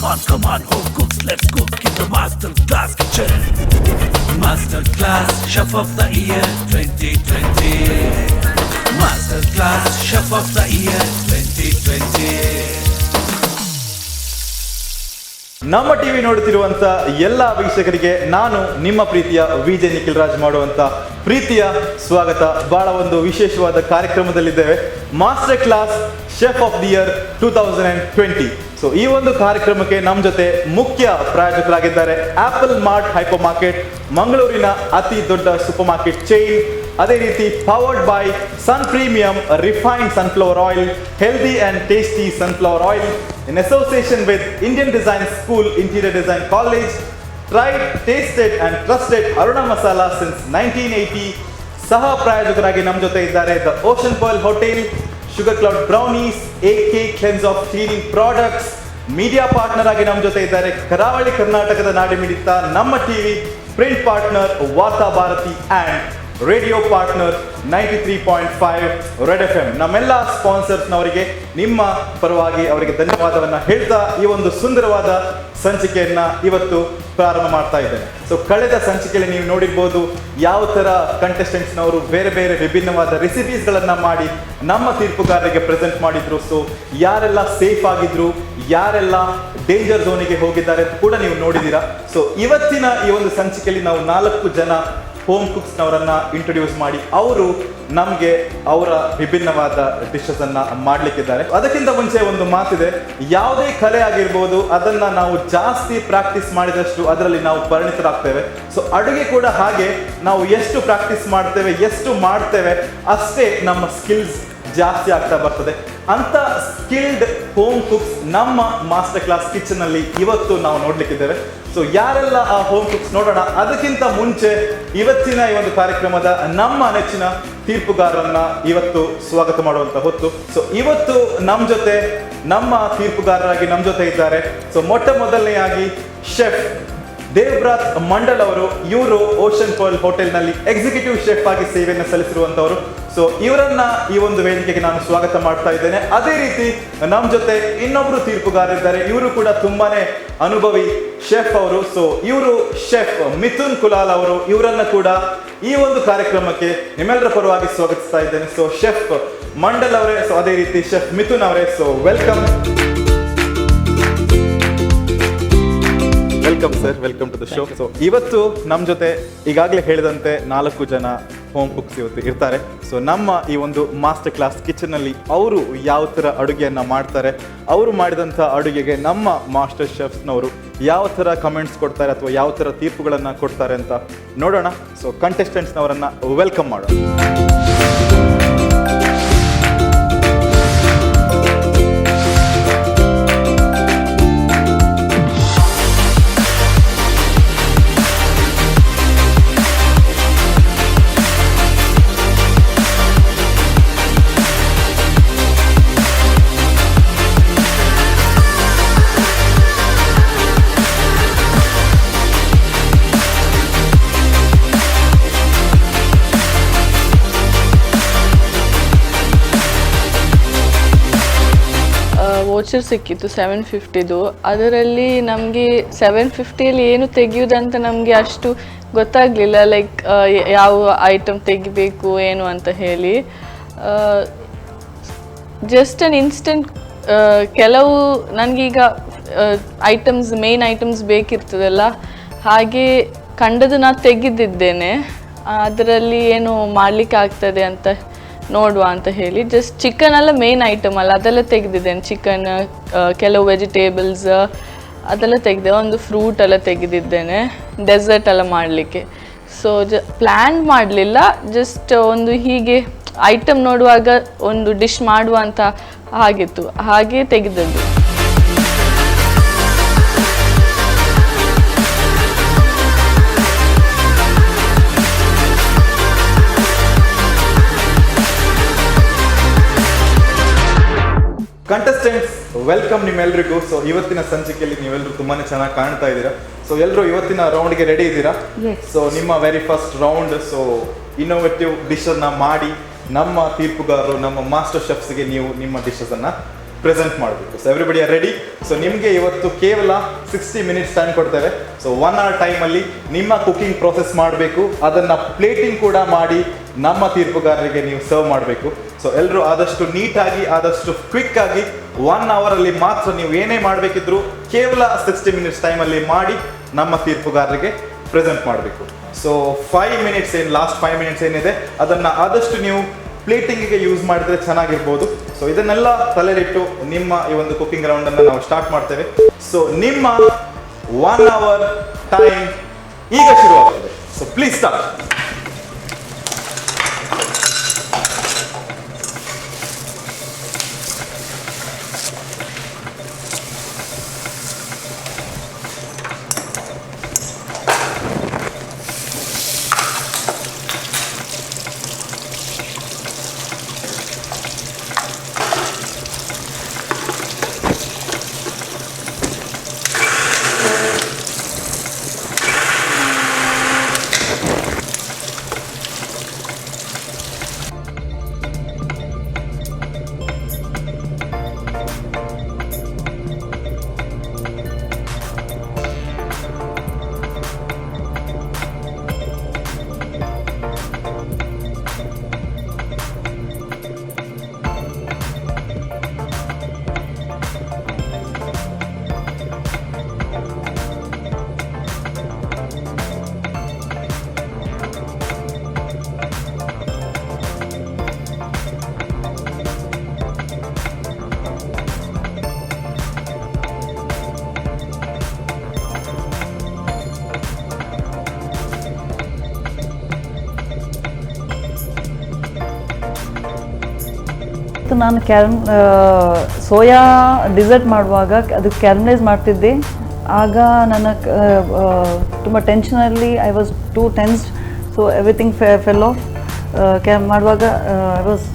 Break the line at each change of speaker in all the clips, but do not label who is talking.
Come on, home cooks, let's cook in the Master Class kitchen. Master Class Chef of the Year 2020. Master Class Chef of the Year 2020.
ನಮ್ಮ TV ನೋಡುತ್ತಿರುವಂತ ಎಲ್ಲ ವೀಕ್ಷಕರಿಗೆ ನಾನು ನಿಮ್ಮ ಪ್ರೀತಿಯ VJ Nikhil Raj ಮಾಡುವಂತ ಪ್ರೀತಿಯ ಸ್ವಾಗತ. ಬಹಳ ಒಂದು ವಿಶೇಷವಾದ ಕಾರ್ಯಕ್ರಮದಲ್ಲಿದ್ದೇವೆ, master class chef of the year 2020. So ಈ ಒಂದು ಕಾರ್ಯಕ್ರಮಕ್ಕೆ ನಮ್ಮ ಜೊತೆ ಮುಖ್ಯ ಪ್ರಾಯೋಜಕರಾಗಿದ್ದಾರೆ ಆಪಲ್ ಮಾರ್ಟ್ ಹೈಪರ್ ಮಾರ್ಕೆಟ್, ಮಂಗಳೂರಿನ ಅತಿ ದೊಡ್ಡ ಸೂಪರ್ ಮಾರ್ಕೆಟ್ ಚೈನ್. ಅದೇ ರೀತಿ powered by sun premium refined sunflower oil, healthy and tasty sunflower oil, in association with Indian Design School, Interior Design College, tried, tasted and trusted Aruna Masala since 1980. ಸಹ ಪ್ರಾಯೋಜಕರಾಗಿ ನಮ್ಮ ಜೊತೆ ಇದ್ದಾರೆ the Ocean Pearl hotel, Sugar Cloud brownies, AK cleanse of cleaning products. Media partner ಆಗಿ ನಮ್ಮ ಜೊತೆ ಇದ್ದಾರೆ ಕರಾವಳಿ ಕರ್ನಾಟಕದ ನಾಡಿಮಿಡಿತ ನಮ್ಮ TV, print partner Varta Bharati and radio partner 93.5 red FM. ನಮ್ಮೆಲ್ಲ ಸ್ಪಾನ್ಸರ್ಸ್ನವರಿಗೆ ನಿಮ್ಮ ಪರವಾಗಿ ಅವರಿಗೆ ಧನ್ಯವಾದವನ್ನು ಹೇಳ್ತಾ ಈ ಒಂದು ಸುಂದರವಾದ ಸಂಚಿಕೆಯನ್ನ ಇವತ್ತು ಪ್ರಾರಂಭ ಮಾಡ್ತಾ ಇದ್ದೇನೆ. ಸೊ ಕಳೆದ ಸಂಚಿಕೆಯಲ್ಲಿ ನೀವು ನೋಡಿರ್ಬೋದು ಯಾವ ಥರ ಕಂಟೆಸ್ಟೆಂಟ್ಸ್ನವರು ಬೇರೆ ಬೇರೆ ವಿಭಿನ್ನವಾದ ರೆಸಿಪೀಸ್ಗಳನ್ನು ಮಾಡಿ ನಮ್ಮ ತೀರ್ಪುಗಾರರಿಗೆ ಪ್ರೆಸೆಂಟ್ ಮಾಡಿದ್ರು. ಸೊ ಯಾರೆಲ್ಲ ಸೇಫ್ ಆಗಿದ್ರು, ಯಾರೆಲ್ಲ ಡೇಂಜರ್ ಝೋನಿಗೆ ಹೋಗಿದ್ದಾರೆ ಅಂತ ಕೂಡ ನೀವು ನೋಡಿದ್ದೀರಾ. ಸೊ ಇವತ್ತಿನ ಈ ಒಂದು ಸಂಚಿಕೆಯಲ್ಲಿ ನಾವು 4 ಜನ ಹೋಮ್ ಕುಕ್ಸ್ನವರನ್ನ ಇಂಟ್ರೊಡ್ಯೂಸ್ ಮಾಡಿ ಅವರು ನಮಗೆ ಅವರ ವಿಭಿನ್ನವಾದ ಡಿಶಸ್ ಅನ್ನ ಮಾಡಲಿಕ್ಕಿದ್ದಾರೆ. ಅದಕ್ಕಿಂತ ಮುಂಚೆ ಒಂದು ಮಾತಿದೆ, ಯಾವುದೇ ಕಲೆ ಆಗಿರ್ಬೋದು ಅದನ್ನ ನಾವು ಜಾಸ್ತಿ ಪ್ರಾಕ್ಟೀಸ್ ಮಾಡಿದಷ್ಟು ಅದರಲ್ಲಿ ನಾವು ಪರಿಣಿತರಾಗ್ತೇವೆ. ಸೊ ಅಡುಗೆ ಕೂಡ ಹಾಗೆ, ನಾವು ಎಷ್ಟು ಪ್ರಾಕ್ಟೀಸ್ ಮಾಡ್ತೇವೆ, ಎಷ್ಟು ಮಾಡ್ತೇವೆ ಅಷ್ಟೇ ನಮ್ಮ ಸ್ಕಿಲ್ಸ್ ಜಾಸ್ತಿ ಆಗ್ತಾ ಬರ್ತದೆ. ಅಂತ ಸ್ಕಿಲ್ಡ್ ಹೋಮ್ ಕುಕ್ಸ್ ನಮ್ಮ ಮಾಸ್ಟರ್ ಕ್ಲಾಸ್ ಕಿಚನ್ ಅಲ್ಲಿ ಇವತ್ತು ನಾವು ನೋಡ್ಲಿಕ್ಕಿದ್ದೇವೆ. ಸೊ ಯಾರೆಲ್ಲ ಆ ಹೋಮ್ ಕುಕ್ಸ್ ನೋಡೋಣ. ಅದಕ್ಕಿಂತ ಮುಂಚೆ ಇವತ್ತಿನ ಈ ಒಂದು ಕಾರ್ಯಕ್ರಮದ ನಮ್ಮ ನೆಚ್ಚಿನ ತೀರ್ಪುಗಾರರನ್ನ ಇವತ್ತು ಸ್ವಾಗತ ಮಾಡುವಂತ ಹೊತ್ತು. ಸೊ ಇವತ್ತು ನಮ್ಮ ಜೊತೆ ನಮ್ಮ ತೀರ್ಪುಗಾರರಾಗಿ ನಮ್ಮ ಜೊತೆ ಇದ್ದಾರೆ. ಸೊ ಮೊಟ್ಟ ಮೊದಲನೆಯಾಗಿ ಶೆಫ್ ದೇವ್ರಾತ್ ಮಂಡಲ್ ಅವರು. ಇವರು ಓಷನ್ ಪರ್ಲ್ ಹೋಟೆಲ್ನಲ್ಲಿ ಎಕ್ಸಿಕ್ಯೂಟಿವ್ ಶೆಫ್ ಆಗಿ ಸೇವೆಯನ್ನು ಸಲ್ಲಿಸಿರುವಂತವರು. ಸೊ ಇವರನ್ನ ಈ ಒಂದು ವೇದಿಕೆಗೆ ನಾನು ಸ್ವಾಗತ ಮಾಡ್ತಾ ಇದ್ದೇನೆ. ಅದೇ ರೀತಿ ನಮ್ಮ ಜೊತೆ ಇನ್ನೊಬ್ರು ತೀರ್ಪುಗಾರರಿದ್ದಾರೆ, ಇವರು ಕೂಡ ತುಂಬಾನೇ ಅನುಭವಿ ಶೆಫ್ ಅವರು. ಸೊ ಇವರು ಶೆಫ್ ಮಿಥುನ್ ಕುಲಾಲ್ ಅವರು. ಇವರನ್ನ ಕೂಡ ಈ ಒಂದು ಕಾರ್ಯಕ್ರಮಕ್ಕೆ ನಿಮ್ಮೆಲ್ಲರ ಪರವಾಗಿ ಸ್ವಾಗತಿಸ್ತಾ ಇದ್ದೇನೆ. ಸೊ ಶೆಫ್ ಮಂಡಲ್ ಅವರೇ, ಸೊ ಅದೇ ರೀತಿ ಶೆಫ್ ಮಿಥುನ್ ಅವರೇ, so welcome. Welcome sir, welcome to the show. So ಇವತ್ತು ನಮ್ಮ ಜೊತೆ ಈಗಾಗಲೇ ಹೇಳಿದಂತೆ 4 ಜನ ಹೋಮ್ ಕುಕ್ಸ್ ಇವತ್ತು ಇರ್ತಾರೆ. ಸೊ ನಮ್ಮ ಈ ಒಂದು ಮಾಸ್ಟರ್ ಕ್ಲಾಸ್ ಕಿಚನ್ ಅಲ್ಲಿ ಅವರು ಯಾವ ಥರ ಅಡುಗೆಯನ್ನ ಮಾಡ್ತಾರೆ, ಅವರು ಮಾಡಿದಂಥ ಅಡುಗೆಗೆ ನಮ್ಮ ಮಾಸ್ಟರ್ ಶೆಫ್ಸ್ನವರು ಯಾವ ಥರ ಕಮೆಂಟ್ಸ್ ಕೊಡ್ತಾರೆ ಅಥವಾ ಯಾವ ಥರ ತೀರ್ಪುಗಳನ್ನು ಕೊಡ್ತಾರೆ ಅಂತ ನೋಡೋಣ. ಸೊ ಕಂಟೆಸ್ಟೆಂಟ್ಸ್ನವರನ್ನ ವೆಲ್ಕಮ್ ಮಾಡೋಣ.
ವೋಚರ್ ಸಿಕ್ಕಿತ್ತು 750ದು. ಅದರಲ್ಲಿ ನಮಗೆ 750ಯಲ್ಲಿ ಏನು ತೆಗೆಯುವುದಂತ ನಮಗೆ ಅಷ್ಟು ಗೊತ್ತಾಗಲಿಲ್ಲ, ಲೈಕ್ ಯಾವ ಐಟಮ್ ತೆಗಿಬೇಕು ಏನು ಅಂತ ಹೇಳಿ. ಜಸ್ಟ್ ಅನ್ ಇನ್ಸ್ಟೆಂಟ್ ಕೆಲವು ನನಗೀಗ ಐಟಮ್ಸ್, ಮೇನ್ ಐಟಮ್ಸ್ ಬೇಕಿರ್ತದಲ್ಲ, ಹಾಗೆ ಕಂಡದು ನಾನು ತೆಗೆದಿದ್ದೇನೆ. ಅದರಲ್ಲಿ ಏನು ಮಾಡಲಿಕ್ಕೆ ಆಗ್ತದೆ ಅಂತ ನೋಡುವ ಅಂತ ಹೇಳಿ. ಜಸ್ಟ್ ಚಿಕನ್ ಎಲ್ಲ ಮೇನ್ ಐಟಮ್ ಅಲ್ಲ, ಅದೆಲ್ಲ ತೆಗೆದಿದ್ದೇನೆ. ಚಿಕನ್, ಕೆಲವು ವೆಜಿಟೇಬಲ್ಸ್ ಅದೆಲ್ಲ ತೆಗೆದೆ, ಒಂದು ಫ್ರೂಟ್ ಎಲ್ಲ ತೆಗೆದಿದ್ದೇನೆ, ಡೆಸರ್ಟ್ ಎಲ್ಲ ಮಾಡಲಿಕ್ಕೆ. ಸೊ ಪ್ಲ್ಯಾನ್ ಮಾಡಲಿಲ್ಲ, ಜಸ್ಟ್ ಒಂದು ಹೀಗೆ ಐಟಮ್ ನೋಡುವಾಗ ಒಂದು ಡಿಶ್ ಮಾಡುವ ಅಂತ ಆಗಿತ್ತು, ಹಾಗೆ ತೆಗೆದದ್ದು.
ಕಂಟೆಸ್ಟೆಂಟ್ಸ್ ವೆಲ್ಕಮ್ ನಿಮ್ಮೆಲ್ರಿಗೂ. ಸೊ ಇವತ್ತಿನ ಸಂಚಿಕೆಯಲ್ಲಿ ನೀವೆಲ್ಲರೂ ತುಂಬಾನೇ ಚೆನ್ನಾಗಿ ಕಾಣ್ತಾ ಇದ್ದೀರಾ. ಸೊ ಎಲ್ಲರೂ ಇವತ್ತಿನ ರೌಂಡ್ಗೆ ರೆಡಿ ಇದ್ದೀರಾ? ಸೊ ನಿಮ್ಮ very first round. So innovative dish ಅನ್ನ ಮಾಡಿ ನಮ್ಮ ತೀರ್ಪುಗಾರರು, ನಮ್ಮ ಮಾಸ್ಟರ್ ಶೆಫ್ಸ್ಗೆ ನೀವು ನಿಮ್ಮ ಡಿಶಸ್ ಅನ್ನ ಪ್ರೆಸೆಂಟ್ ಮಾಡಬೇಕು. So everybody are ready. So ನಿಮಗೆ ಇವತ್ತು ಕೇವಲ 60 ಮಿನಿಟ್ಸ್ ಟೈಮ್ ಕೊಡ್ತೇವೆ. ಸೊ 1 hour ಟೈಮಲ್ಲಿ ನಿಮ್ಮ ಕುಕಿಂಗ್ ಪ್ರೋಸೆಸ್ ಮಾಡಬೇಕು, ಅದನ್ನು ಪ್ಲೇಟಿಂಗ್ ಕೂಡ ಮಾಡಿ ನಮ್ಮ ತೀರ್ಪುಗಾರರಿಗೆ ನೀವು ಸರ್ವ್ ಮಾಡಬೇಕು. ಸೊ ಎಲ್ಲರೂ ಆದಷ್ಟು ನೀಟಾಗಿ ಆದಷ್ಟು ಕ್ವಿಕ್ ಆಗಿ 1 hour ಮಾತ್ರ ನೀವು ಏನೇ ಮಾಡಬೇಕಿದ್ರು ಕೇವಲ 60 ಮಿನಿಟ್ಸ್ ಟೈಮಲ್ಲಿ ಮಾಡಿ ನಮ್ಮ ತೀರ್ಪುಗಾರರಿಗೆ ಪ್ರೆಸೆಂಟ್ ಮಾಡಬೇಕು. ಸೊ 5 ಮಿನಿಟ್ಸ್ ಲಾಸ್ಟ್ 5 ಮಿನಿಟ್ಸ್ ಏನಿದೆ ಅದನ್ನು ಆದಷ್ಟು ನೀವು ಪ್ಲೇಟಿಂಗಿಗೆ ಯೂಸ್ ಮಾಡಿದ್ರೆ ಚೆನ್ನಾಗಿರ್ಬೋದು. ಸೊ ಇದನ್ನೆಲ್ಲ ತಲೆಲಿಟ್ಟು ನಿಮ್ಮ ಈ ಒಂದು ಕುಕಿಂಗ್ ರೌಂಡನ್ನು ನಾವು ಸ್ಟಾರ್ಟ್ ಮಾಡ್ತೇವೆ. ಸೊ ನಿಮ್ಮ 1 hour ಟೈಮ್ ಈಗ ಶುರುವಾಗ್ತದೆ. So please start.
ನಾನು ಸೋಯಾ ಡಿಸರ್ಟ್ ಮಾಡುವಾಗ ಅದು ಕ್ಯಾರಮಲೈಸ್ ಮಾಡ್ತಿದ್ದೆ. ಆಗ ನನ್ನ ತುಂಬ ಟೆನ್ಷನಲ್ಲಿ I was too tensed. So everything fell off. ಮಾಡುವಾಗ ಐ ವಾಸ್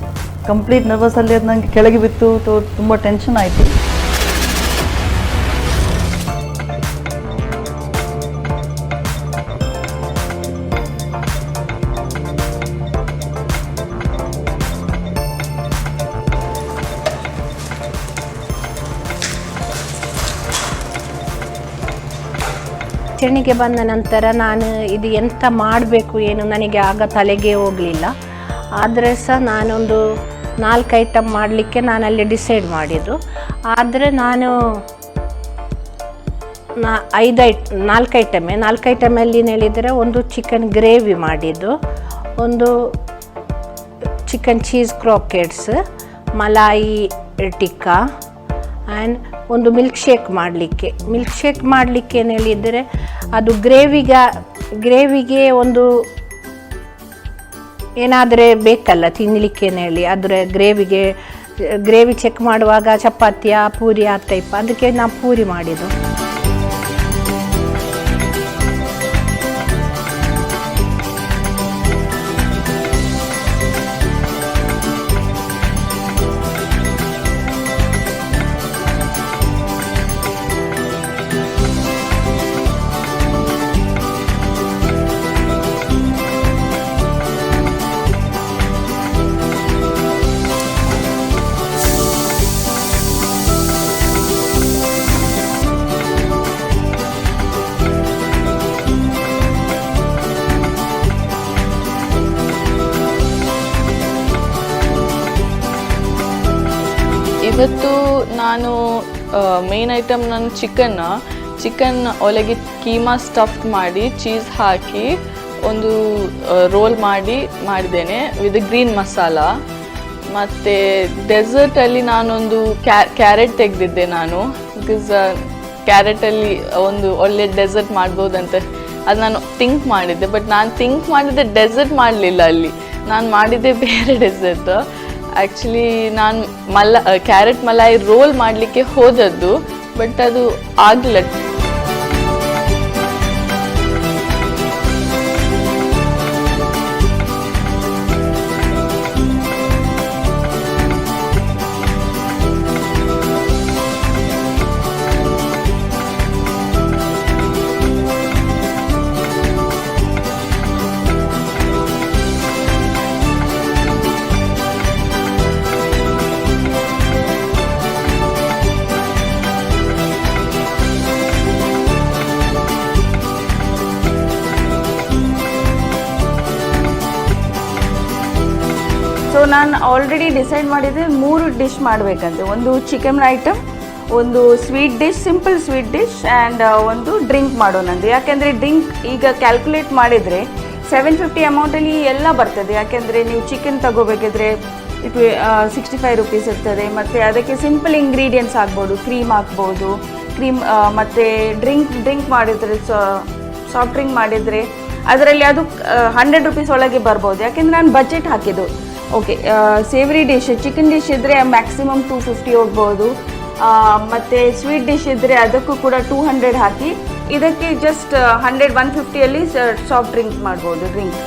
ಕಂಪ್ಲೀಟ್ ನರ್ವಸಲ್ಲಿ ಅದು ನನಗೆ ಕೆಳಗೆ ಬಿತ್ತು. ತುಂಬ ಟೆನ್ಷನ್ ಆಯಿತು.
ಕಿಚಣಿಗೆ ಬಂದ ನಂತರ ನಾನು ಇದು ಎಂತ ಮಾಡಬೇಕು ಏನು ನನಗೆ ಆಗ ತಲೆಗೆ ಹೋಗಲಿಲ್ಲ. ಆದರೆ ಸಹ ನಾನೊಂದು 4 ಐಟಮ್ ಮಾಡಲಿಕ್ಕೆ ನಾನಲ್ಲಿ ಡಿಸೈಡ್ ಮಾಡಿದ್ದು. ಆದರೆ ನಾನು 4 ಐಟಮಲ್ಲಿ ಹೇಳಿದರೆ ಒಂದು ಚಿಕನ್ ಗ್ರೇವಿ ಮಾಡಿದ್ದು, ಒಂದು chicken cheese croquettes, malai tikka and ಒಂದು ಮಿಲ್ಕ್ ಶೇಕ್ ಮಾಡಲಿಕ್ಕೆ ಏನು ಹೇಳಿದರೆ ಅದು ಗ್ರೇವಿಗೆ ಒಂದು ಏನಾದರೆ ಬೇಕಲ್ಲ ತಿನ್ನಲಿಕ್ಕೆ ಹೇಳಿ. ಆದರೆ ಗ್ರೇವಿ ಚೆಕ್ ಮಾಡುವಾಗ ಚಪಾತಿಯ ಪೂರಿ ಆ ಟೈಪ್, ಅದಕ್ಕೆ ನಾನು ಪೂರಿ ಮಾಡಿದ್ದು.
ಇವತ್ತು ನಾನು ಮೇನ್ ಐಟಮ್ ನಾನು ಚಿಕನ್ ಒಳಗೆ ಕೀಮಾ ಸ್ಟಫ್ ಮಾಡಿ ಚೀಸ್ ಹಾಕಿ ಒಂದು ರೋಲ್ ಮಾಡಿದ್ದೇನೆ ವಿತ್ ಗ್ರೀನ್ ಮಸಾಲ. ಮತ್ತು ಡೆಸರ್ಟಲ್ಲಿ ನಾನೊಂದು ಕ್ಯಾರೆಟ್ ತೆಗೆದಿದ್ದೆ ನಾನು, ಬಿಕಾಸ್ ಕ್ಯಾರೆಟಲ್ಲಿ ಒಂದು ಒಳ್ಳೆ ಡೆಸರ್ಟ್ ಮಾಡ್ಬೋದಂತ ಅದು ನಾನು ಥಿಂಕ್ ಮಾಡಿದ್ದೆ. ಬಟ್ ನಾನು ಥಿಂಕ್ ಮಾಡಿದ್ದೆ ಡೆಸರ್ಟ್ ಮಾಡಲಿಲ್ಲ, ಅಲ್ಲಿ ನಾನು ಮಾಡಿದ್ದೆ ಬೇರೆ ಡೆಸರ್ಟ್. ಆ್ಯಕ್ಚುಲಿ ನಾನು ಕ್ಯಾರೆಟ್ ಮಲಾಯಿ ರೋಲ್ ಮಾಡಲಿಕ್ಕೆ ಹೋದದ್ದು, ಬಟ್ ಅದು ಆಗಲಿಲ್ಲ.
ನಾನು ಆಲ್ರೆಡಿ ಡಿಸೈಡ್ ಮಾಡಿದರೆ 3 ಡಿಶ್ ಮಾಡಬೇಕಂತ. ಒಂದು ಚಿಕನ್ ಐಟಮ್, ಒಂದು sweet dish, simple sweet dish and ಒಂದು ಡ್ರಿಂಕ್ ಮಾಡೋಣಂದು. ಯಾಕೆಂದರೆ ಡ್ರಿಂಕ್ ಈಗ ಕ್ಯಾಲ್ಕುಲೇಟ್ ಮಾಡಿದರೆ 750 ಅಮೌಂಟಲ್ಲಿ ಎಲ್ಲ ಬರ್ತದೆ. ಯಾಕೆಂದರೆ ನೀವು ಚಿಕನ್ ತಗೋಬೇಕಿದ್ರೆ ಇಟ್ 65 ರುಪೀಸ್ ಇರ್ತದೆ. ಮತ್ತು ಅದಕ್ಕೆ ಸಿಂಪಲ್ ಇಂಗ್ರೀಡಿಯೆಂಟ್ಸ್ ಆಗ್ಬೋದು, ಕ್ರೀಮ್ ಹಾಕ್ಬೋದು, ಮತ್ತು ಡ್ರಿಂಕ್ ಮಾಡಿದರೆ ಸಾಫ್ಟ್ ಡ್ರಿಂಕ್ ಮಾಡಿದರೆ ಅದರಲ್ಲಿ ಅದು 100 ರುಪೀಸ್ ಒಳಗೆ ಬರ್ಬೋದು. ಯಾಕೆಂದರೆ ನಾನು ಬಜೆಟ್ ಹಾಕಿದ್ದು. ಓಕೆ, ಸೇವರಿ ಡಿಶ್ ಚಿಕನ್ ಡಿಶ್ ಇದ್ದರೆ ಮ್ಯಾಕ್ಸಿಮಮ್ 250 ಹೋಗ್ಬೋದು. ಮತ್ತು ಸ್ವೀಟ್ ಡಿಶ್ ಇದ್ದರೆ ಅದಕ್ಕೂ ಕೂಡ 200 ಹಾಕಿ, ಇದಕ್ಕೆ ಜಸ್ಟ್ 150 ಸಾಫ್ಟ್ ಡ್ರಿಂಕ್ ಮಾಡ್ಬೋದು. ಡ್ರಿಂಕ್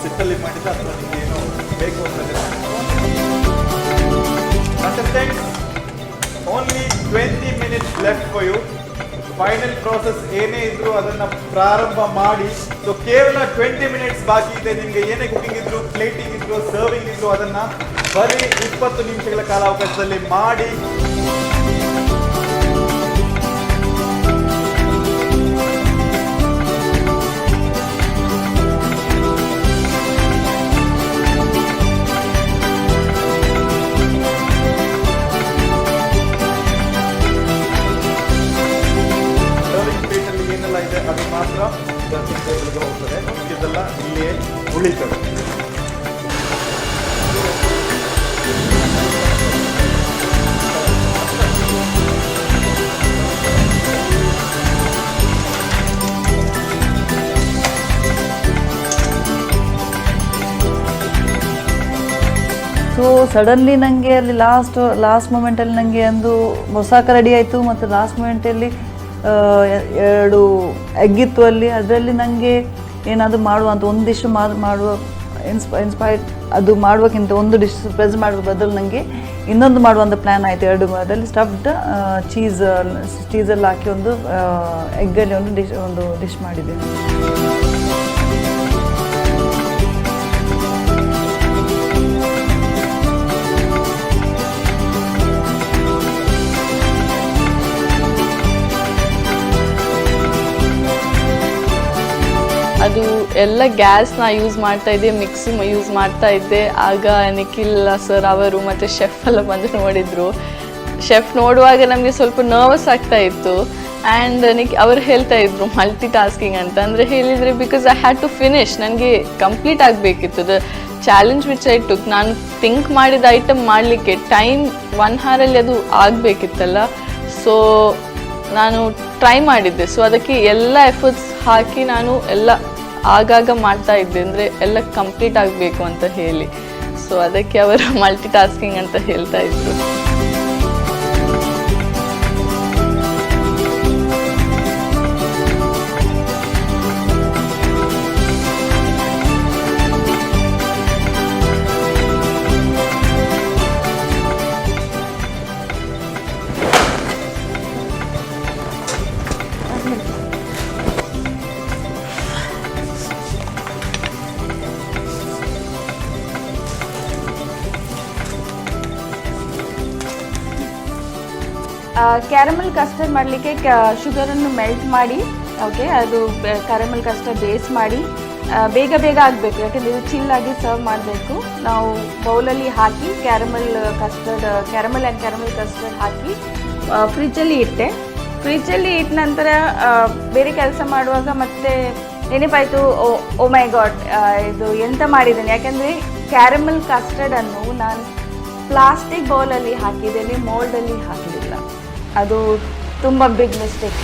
ಸಿಟ್ಟಲ್ಲಿ ಮಾಡಿದ ಅಥವಾ ನಿಮಗೇನು ಬೇಕು ಅಂತಂದರೆ only 20 minutes left for you. Final process ಏನೇ ಇದ್ರು ಅದನ್ನು ಪ್ರಾರಂಭ ಮಾಡಿ. ಸೊ ಕೇವಲ 20 ಮಿನಿಟ್ಸ್ ಬಾಕಿ ಇದೆ. ನಿಮಗೆ ಏನೇ ಕುಕಿಂಗ್ ಇದ್ರು, ಪ್ಲೇಟಿಂಗ್ ಇದ್ರು, ಸರ್ವಿಂಗ್ ಇದ್ರು ಅದನ್ನು ಬರೀ 20 ನಿಮಿಷಗಳ ಕಾಲಾವಕಾಶದಲ್ಲಿ ಮಾಡಿ. ಇದೆ ಅದು ಮಾತ್ರ ಡೈನಿಂಗ್ ಟೇಬಲ್ಗೆ ಹೋಗ್ತದೆ. ಇದೆಲ್ಲ ಇಲ್ಲಿಯೇ ಉಳಿತದೆ.
ಸೊ ಸಡನ್ಲಿ ನನಗೆ ಅಲ್ಲಿ ಲಾಸ್ಟ್ ಮೂಮೆಂಟಲ್ಲಿ ನನಗೆ ಒಂದು ಮೊಸಾಕ ರೆಡಿ ಆಯಿತು. ಮತ್ತು ಲಾಸ್ಟ್ ಮೂಮೆಂಟಲ್ಲಿ 2 ಎಗ್ಗಿತ್ತು ಅಲ್ಲಿ. ಅದರಲ್ಲಿ ನನಗೆ ಏನಾದರೂ ಮಾಡುವಂಥ ಒಂದು ಡಿಶ್ ಮಾಡುವ ಇನ್ಸ್ಪೈರ್ಡ್ ಅದು ಮಾಡುವಕ್ಕಿಂತ ಒಂದು ಡಿಶ್ ಪ್ರೆಸ್ ಮಾಡುವ ಬದಲು ನನಗೆ ಇನ್ನೊಂದು ಮಾಡುವಂಥ ಪ್ಲ್ಯಾನ್ ಆಯಿತು. 2 ಅದರಲ್ಲಿ ಸ್ಟಫ್ಡ್ ಚೀಸಲ್ಲಿ ಹಾಕಿ ಒಂದು ಎಗ್ಗಲ್ಲಿ ಒಂದು ಡಿಶ್ ಮಾಡಿದ್ದೇನೆ.
ಅದು ಎಲ್ಲ ಗ್ಯಾಸ್ನ ಯೂಸ್ ಮಾಡ್ತಾ ಇದ್ದೆ, ಮಿಕ್ಸಿ ಯೂಸ್ ಮಾಡ್ತಾ ಇದ್ದೆ. ಆಗ ನಿಖಿಲ್ ಸರ್ ಅವರು ಮತ್ತು ಶೆಫ್ ಎಲ್ಲ ಬಂದು ನೋಡಿದರು. ಶೆಫ್ ನೋಡುವಾಗ ನಮಗೆ ಸ್ವಲ್ಪ ನರ್ವಸ್ ಆಗ್ತಾ ಇತ್ತು. ಆ್ಯಂಡ್ ಅವರು ಹೇಳ್ತಾ ಇದ್ರು ಮಲ್ಟಿ ಟಾಸ್ಕಿಂಗ್ ಅಂತ. ಅಂದರೆ ಹೇಳಿದರೆ because I had to finish, ನನಗೆ ಕಂಪ್ಲೀಟ್ ಆಗಬೇಕಿತ್ತು. The challenge which I took, ನಾನು ಥಿಂಕ್ ಮಾಡಿದ ಐಟಮ್ ಮಾಡಲಿಕ್ಕೆ ಟೈಮ್ 1 ಅವರಲ್ಲಿ ಅದು ಆಗಬೇಕಿತ್ತಲ್ಲ. ಸೊ ನಾನು ಟ್ರೈ ಮಾಡಿದ್ದೆ. ಸೊ ಅದಕ್ಕೆ ಎಲ್ಲ ಎಫರ್ಟ್ಸ್ ಹಾಕಿ ನಾನು ಎಲ್ಲ ಆಗಾಗ ಮಾಡ್ತಾ ಇದ್ದೆ, ಅಂದರೆ ಎಲ್ಲ ಕಂಪ್ಲೀಟ್ ಆಗಬೇಕು ಅಂತ ಹೇಳಿ. ಸೊ ಅದಕ್ಕೆ ಅವರು ಮಲ್ಟಿ ಟಾಸ್ಕಿಂಗ್ ಅಂತ ಹೇಳ್ತಾ ಇದ್ರು.
ಕ್ಯಾರಮಲ್ ಕಸ್ಟರ್ಡ್ ಮಾಡಲಿಕ್ಕೆ ಶುಗರನ್ನು ಮೆಲ್ಟ್ ಮಾಡಿ, ಓಕೆ, ಅದು ಕ್ಯಾರಮಲ್ ಕಸ್ಟರ್ಡ್ ಬೇಸ್ ಮಾಡಿ ಬೇಗ ಆಗಬೇಕು. ಯಾಕೆಂದರೆ ಇದು ಚಿಲ್ಲಾಗಿ ಸರ್ವ್ ಮಾಡಬೇಕು. ನಾವು ಬೌಲಲ್ಲಿ ಹಾಕಿ ಕ್ಯಾರಮಲ್ ಆ್ಯಂಡ್ ಕ್ಯಾರಮಲ್ ಕಸ್ಟರ್ಡ್ ಹಾಕಿ ಫ್ರಿಜ್ಜಲ್ಲಿ ಇಟ್ಟೆ. ಫ್ರಿಜ್ಜಲ್ಲಿ ಇಟ್ಟ ನಂತರ ಬೇರೆ ಕೆಲಸ ಮಾಡುವಾಗ ಮತ್ತೆ ನೆನಪಾಯಿತು, ಓ ಮೈ ಗಾಡ್, ಇದು ಎಂತ ಮಾಡಿದ್ದೇನೆ. ಯಾಕೆಂದರೆ ಕ್ಯಾರಮಲ್ ಕಸ್ಟರ್ಡನ್ನು ನಾನು ಪ್ಲಾಸ್ಟಿಕ್ ಬೌಲಲ್ಲಿ ಹಾಕಿದ್ದೇನೆ, ಮೋಲ್ಡಲ್ಲಿ ಹಾಕಲಿಲ್ಲ. ಅದು ತುಂಬ ಬಿಗ್ ಮಿಸ್ಟೇಕ್.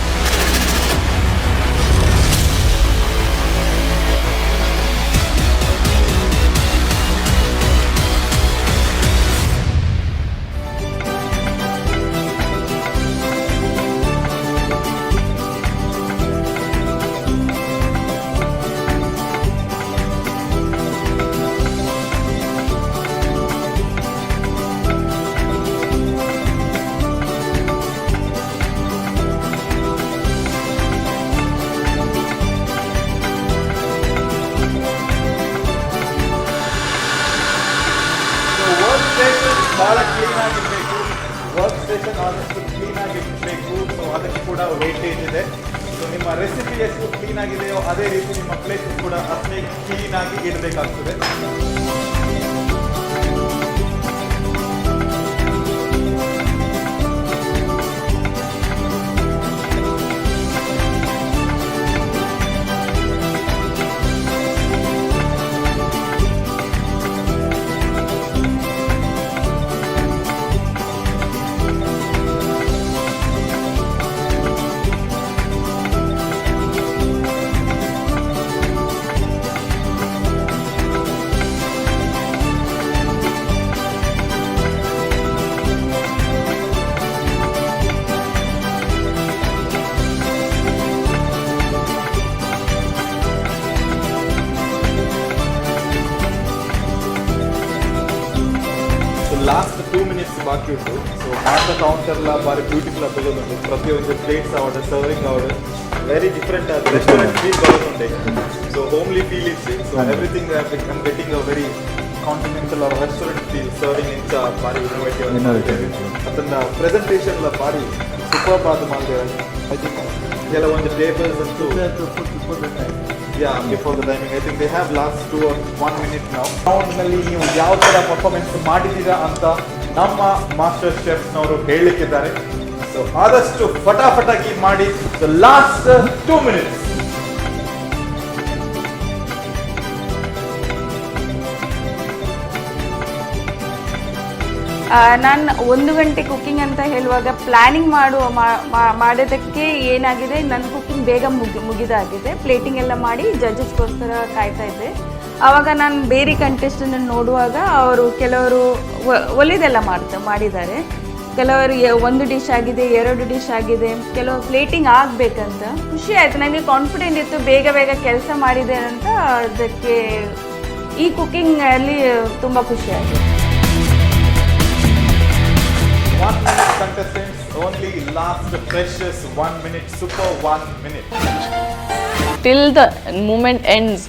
ಕೂಡ ವೇಟೇಜ್ ಇದೆ. ಸೊ ನಿಮ್ಮ ರೆಸಿಪಿ ಎಷ್ಟು ಕ್ಲೀನ್ ಆಗಿದೆಯೋ ಅದೇ ರೀತಿ ನಿಮ್ಮ ಪ್ಲೇಟ್ ಕೂಡ ಅಷ್ಟೇ ಕ್ಲೀನ್ ಆಗಿ ಇಡಬೇಕಾಗ್ತದೆ. ಲಾಸ್ಟ್ 2 minutes ಬಾಕಿ ಉಂಟು. ಸೊ ಮಾತ್ರ ಕೌಂಟರ್ ಎಲ್ಲ ಬಾರಿ ಬ್ಯೂಟಿಫುಲ್ ಆಗಿ ತಗೊಂಡು ಪ್ರತಿಯೊಂದು plates order, serving order very different ಆದ ರೆಸ್ಟೋರೆಂಟ್ ಫೀಲ್ ಬರೋದುಂಟೆ. ಸೊ ಹೋಮ್ಲಿ ಫೀಲ್ ಇತ್ತು. So everything I'm getting a very continental or restaurant feel serving ಇಂಚ ಬಾರಿ ಇನೋವೇಟಿವ್. ಅದನ್ನ ಪ್ರೆಸೆಂಟೇಷನ್ ಎಲ್ಲ ಬಾರಿ ಸೂಪರ್ ಆದ ಮಾಡಿದ್ದೇವೆ. ಐ ಥಿಂಕ್ ಕೆಲವೊಂದು ಟೇಬಲ್ಸ್ ಅಂತೂ before the timing. I think they have lost 2 or 1 minute ನಾವು ರೌಂಡ್ನಲ್ಲಿ ನೀವು ಯಾವ ಥರ ಪರ್ಫಾರ್ಮೆನ್ಸ್ ಮಾಡಿದ್ದೀರಾ ಅಂತ ನಮ್ಮ ಮಾಸ್ಟರ್ ಶೆಫ್ನವರು ಹೇಳಲಿಕ್ಕಿದ್ದಾರೆ. ಸೊ ಆದಷ್ಟು ಫಟಾಫಟಾಗಿ ಮಾಡಿ. So last 2 minutes.
ನಾನು 1 ಗಂಟೆ ಕುಕ್ಕಿಂಗ್ ಅಂತ ಹೇಳುವಾಗ ಪ್ಲ್ಯಾನಿಂಗ್ ಮಾಡೋದಕ್ಕೆ ಏನಾಗಿದೆ, ನನ್ನ ಕುಕ್ಕಿಂಗ್ ಬೇಗ ಮುಗಿದಾಗಿದೆ. ಪ್ಲೇಟಿಂಗ್ ಎಲ್ಲ ಮಾಡಿ ಜಡ್ಜಸ್ಗೋಸ್ಕರ ಕಾಯ್ತಾ ಇದ್ದೆ. ಆವಾಗ ನಾನು ಬೇರೆ ಕಂಟೆಸ್ಟನ್ನು ನೋಡುವಾಗ ಕೆಲವರು ಒಳ್ಳೆಯದೆಲ್ಲ ಮಾಡಿದ್ದಾರೆ. ಕೆಲವರು 1 ಡಿಶ್ ಆಗಿದೆ, 2 ಡಿಶ್ ಆಗಿದೆ, ಕೆಲವು ಪ್ಲೇಟಿಂಗ್ ಆಗಬೇಕಂತ ಖುಷಿ ಆಯಿತು. ನನಗೆ ಕಾನ್ಫಿಡೆಂಟ್ ಇತ್ತು ಬೇಗ ಬೇಗ ಕೆಲಸ ಮಾಡಿದೆ ಅಂತ. ಅದಕ್ಕೆ ಈ ಕುಕ್ಕಿಂಗಲ್ಲಿ ತುಂಬ ಖುಷಿ ಆಯಿತು.
1 minute contestants, only last precious 1 minute, super 1 minute.
Till the moment ends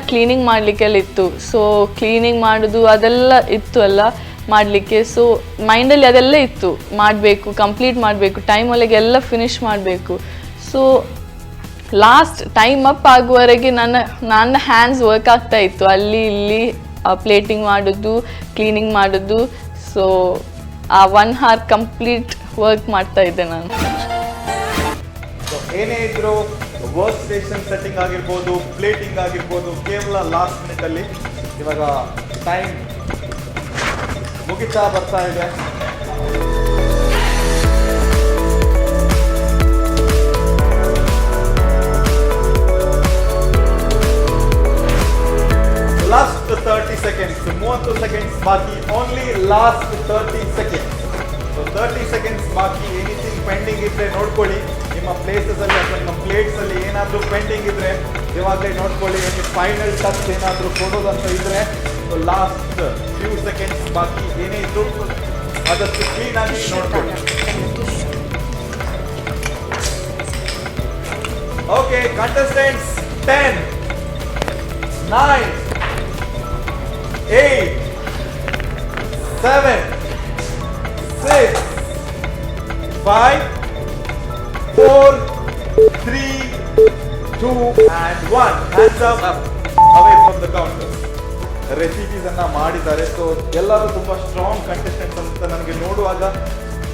cleaning ಮಾಡಲಿಕ್ಕೆಲ್ಲ ಇತ್ತು. ಸೊ ಕ್ಲೀನಿಂಗ್ ಮಾಡೋದು ಅದೆಲ್ಲ ಇತ್ತು ಅಲ್ಲ ಮಾಡಲಿಕ್ಕೆ. ಸೊ ಮೈಂಡಲ್ಲಿ ಅದೆಲ್ಲ ಇತ್ತು, ಮಾಡಬೇಕು, ಕಂಪ್ಲೀಟ್ ಮಾಡಬೇಕು, ಟೈಮ್ ಒಳಗೆ ಎಲ್ಲ ಫಿನಿಶ್ ಮಾಡಬೇಕು. ಸೊ ಲಾಸ್ಟ್ ಟೈಮ್ ಅಪ್ ಆಗುವವರೆಗೆ ನನ್ನ ಹ್ಯಾಂಡ್ಸ್ ವರ್ಕ್ ಆಗ್ತಾ ಇತ್ತು, ಅಲ್ಲಿ ಇಲ್ಲಿ ಪ್ಲೇಟಿಂಗ್ ಮಾಡೋದು, ಕ್ಲೀನಿಂಗ್ ಮಾಡೋದು. ಸೊ ಆ 1 hour ಕಂಪ್ಲೀಟ್ ವರ್ಕ್ ಮಾಡ್ತಾ ಇದ್ದೆ ನಾನು.
ಸೊ ಏನೇ ಇದ್ರು ವರ್ಕ್ ಸ್ಟೇಷನ್ ಸೆಟ್ಟಿಂಗ್ ಆಗಿರ್ಬೋದು, ಪ್ಲೇಟಿಂಗ್ ಆಗಿರ್ಬೋದು, ಕೇವಲ ಲಾಸ್ಟ್ ಮಿನಿಟಲ್ಲಿ ಇವಾಗ ಟೈಮ್ ಮುಗಿತಾ ಬರ್ತಾ ಇದೆ. ಲಾಸ್ಟ್ 30 seconds, 30 seconds ಬಾಕಿ. Only last 30 seconds. So 30 seconds ಬಾಕಿ. ಎನಿಥಿಂಗ್ ಪೆಂಡಿಂಗ್ ಇದ್ರೆ ನೋಡ್ಕೊಳ್ಳಿ ನಿಮ್ಮ ಪ್ಲೇಸಸ್ ಅಲ್ಲಿ ಅಥವಾ ನಿಮ್ಮ ಪ್ಲೇಟ್ಸ್ ಅಲ್ಲಿ ಏನಾದರೂ ಪೆಂಡಿಂಗ್ ಇದ್ರೆ ಇವಾಗಲೇ ನೋಡ್ಕೊಳ್ಳಿ. ಫೈನಲ್ ಟಚ್ ಏನಾದರೂ ಕೊಡೋದಂತ ಇದ್ರೆ ಲಾಸ್ಟ್ ಫ್ಯೂ ಸೆಕೆಂಡ್ಸ್ ಬಾಕಿ. ಏನೇ ಇದ್ರು ಅದಷ್ಟು ಕ್ಲೀನ್ ಆಗಿ ನೋಡ್ಕೊಳ್ಳಿ. Okay contestants, 10, 9, 8, 7, 6, 5, 4, 3, 2 and 1. Hands up away from the counter. Recipes ಅನ್ನ ಮಾಡಿದ್ದಾರೆ. ಸೊ ಎಲ್ಲರೂ ತುಂಬಾ ಸ್ಟ್ರಾಂಗ್ ಕಂಟೆಸ್ಟೆಂಟ್ಸ್ ಅಂತ ನನಗೆ ನೋಡುವಾಗ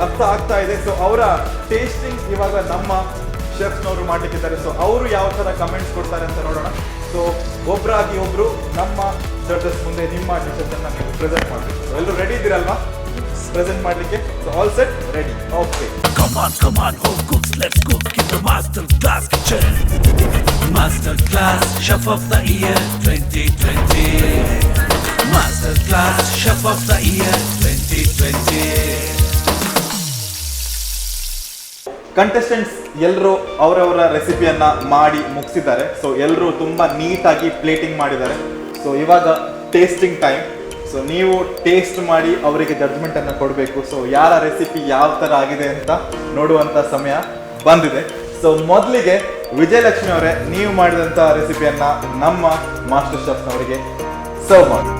ಅರ್ಥ ಆಗ್ತಾ ಇದೆ. ಸೊ ಅವರ ಟೇಸ್ಟಿಂಗ್ ಇವಾಗ ನಮ್ಮ ಶೆಫ್ನವರು ಮಾಡ್ಲಿಕ್ಕಿದ್ದಾರೆ. ಸೊ ಅವರು ಯಾವ ಥರ ಕಮೆಂಟ್ಸ್ ಕೊಡ್ತಾರೆ ಅಂತ ನೋಡೋಣ. ಸೊ ಒಬ್ಬರಾಗಿ ಒಬ್ಬರು ನಮ್ಮ ಜಡ್ಜಸ್ ಮುಂದೆ ನಿಮ್ಮ ಡಿಶಸ್ ಅನ್ನ ನೀವು ಪ್ರೆಸೆಂಟ್ ಮಾಡಬೇಕು. ಸೊ ಎಲ್ಲರೂ ರೆಡಿ ಇದ್ದೀರಲ್ವಾ ಪ್ರೆಸೆಂಟ್ ಮಾಡಲಿಕ್ಕೆ? So all set, ready, okay.
Come on, home cooks, let's cook in the Master Class kitchen. Master Class Chef of the Year 2020. Master Class Chef of the Year 2020.
Contestants ಎಲ್ಲರೂ ಅವರವರ ರೆಸಿಪಿಯನ್ನ ಮಾಡಿ ಮುಗಿಸಿದ್ದಾರೆ. So ಎಲ್ಲರೂ ತುಂಬಾ ನೀಟಾಗಿ plating ಮಾಡಿದ್ದಾರೆ. So ಇವಾಗ tasting time. So ನೀವು taste ಮಾಡಿ ಅವರಿಗೆ ಜಡ್ಜ್ಮೆಂಟ್ ಅನ್ನು ಕೊಡಬೇಕು. ಸೊ ಯಾರ ರೆಸಿಪಿ ಯಾವ ಥರ ಆಗಿದೆ ಅಂತ ನೋಡುವಂಥ ಸಮಯ ಬಂದಿದೆ. ಸೊ ಮೊದಲಿಗೆ ವಿಜಯಲಕ್ಷ್ಮಿ ಅವರೇ, ನೀವು ಮಾಡಿದಂಥ ರೆಸಿಪಿಯನ್ನ ನಮ್ಮ ಮಾಸ್ಟರ್ ಶೆಫ್ನವರಿಗೆ ಸರ್ವ್ ಮಾಡಿ.